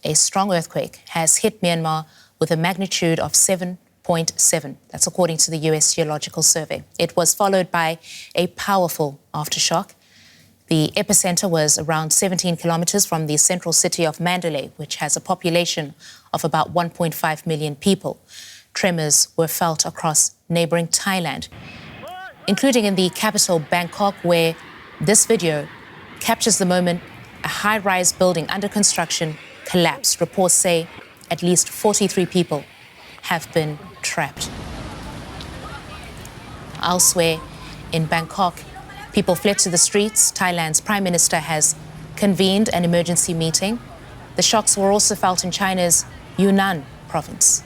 a strong earthquake has hit Myanmar with a magnitude of 7.7. That's according to the US Geological Survey. It was followed by a powerful aftershock. The epicenter was around 17 kilometers from the central city of Mandalay, which has a population of about 1.5 million people. Tremors were felt across neighboring Thailand, including in the capital, Bangkok, where this video captures the moment a high-rise building under construction collapsed. Reports say at least 43 people have been trapped. Elsewhere in Bangkok, people fled to the streets. Thailand's Prime Minister has convened an emergency meeting. The shocks were also felt in China's Yunnan province.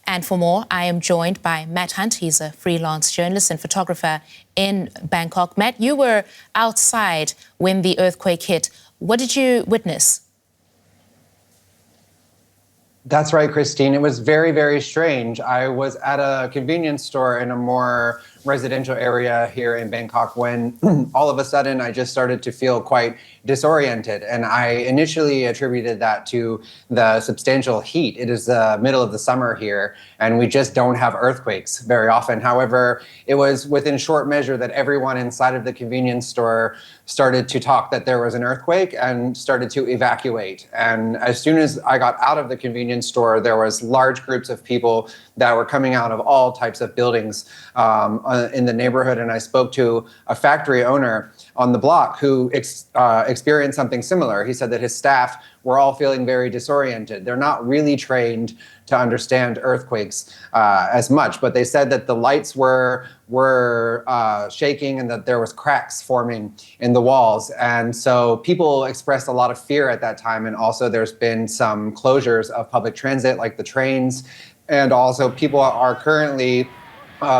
And for more, I am joined by Matt Hunt. He's a freelance journalist and photographer in Bangkok. Matt, you were outside when the earthquake hit. What did you witness? That's right, Christine. It was very, very strange. I was at a convenience store in a more residential area here in Bangkok when all of a sudden I just started to feel quite disoriented. And I initially attributed that to the substantial heat. It is the middle of the summer here, and we just don't have earthquakes very often. However, it was within short measure that everyone inside of the convenience store started to talk that there was an earthquake and started to evacuate. And as soon as I got out of the convenience store, there was large groups of people that were coming out of all types of buildings in the neighborhood. And I spoke to a factory owner on the block who experienced something similar. He said that his staff were all feeling very disoriented. They're not really trained to understand earthquakes as much, but they said that the lights were shaking and that there was cracks forming in the walls. And so people expressed a lot of fear at that time. And also there's been some closures of public transit, like the trains. And also people are currently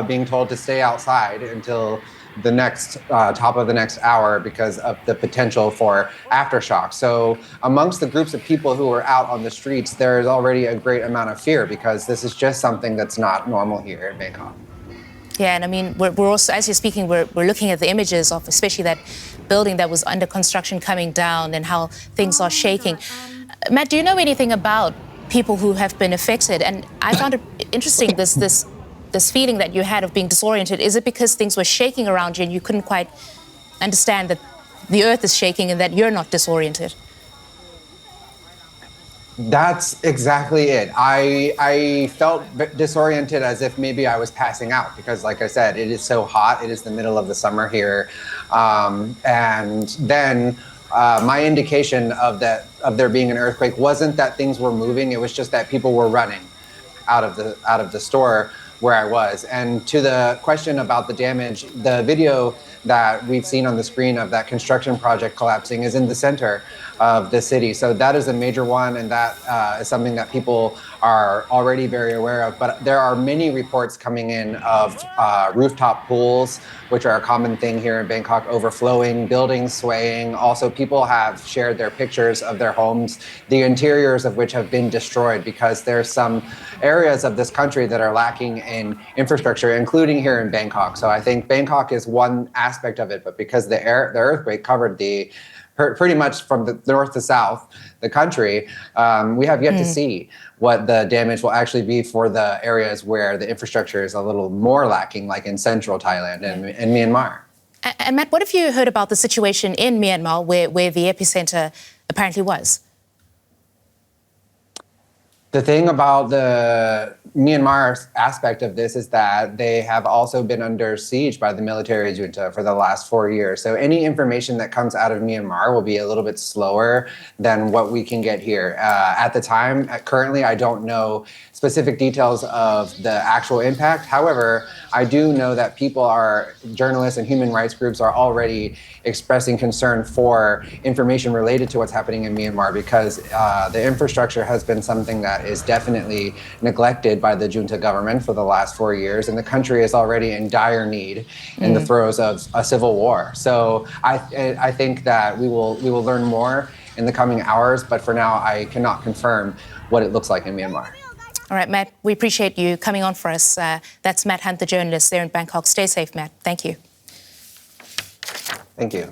being told to stay outside until the next top of the next hour because of the potential for aftershock. So amongst the groups of people who are out on the streets, there is already a great amount of fear because this is just something that's not normal here in Bangkok. Yeah, and I mean, we're also, as you're speaking, we're looking at the images of especially that building that was under construction coming down and how things are shaking. Matt, do you know anything about people who have been affected? And I found it interesting, this feeling that you had of being disoriented. Is it because things were shaking around you and you couldn't quite understand that the earth is shaking and that you're not disoriented? That's exactly it. I felt disoriented as if maybe I was passing out because, like I said, it is so hot. It is the middle of the summer here. And then my indication of there being an earthquake wasn't that things were moving. It was just that people were running out of the store where I was. And to the question about the damage, the video that we've seen on the screen of that construction project collapsing is in the center of the city. So that is a major one, and that is something that people are already very aware of. But there are many reports coming in of rooftop pools, which are a common thing here in Bangkok, overflowing, buildings swaying. Also, people have shared their pictures of their homes, the interiors of which have been destroyed because there's some areas of this country that are lacking in infrastructure, including here in Bangkok. So I think Bangkok is one aspect of it, but because the earthquake covered pretty much from the north to south, the country, we have yet to see what the damage will actually be for the areas where the infrastructure is a little more lacking, like in central Thailand and Myanmar. And Matt, what have you heard about the situation in Myanmar where the epicenter apparently was? The thing about the Myanmar aspect of this is that they have also been under siege by the military junta for the last 4 years. So any information that comes out of Myanmar will be a little bit slower than what we can get here. At the time, currently, I don't know specific details of the actual impact. However, I do know that journalists and human rights groups are already expressing concern for information related to what's happening in Myanmar because the infrastructure has been something that is definitely neglected by the junta government for the last 4 years, and the country is already in dire need in the throes of a civil war. So I think that we will learn more in the coming hours, but for now I cannot confirm what it looks like in Myanmar. All right, Matt, we appreciate you coming on for us. That's Matt Hunt, the journalist there in Bangkok. Stay safe, Matt. Thank you. Thank you.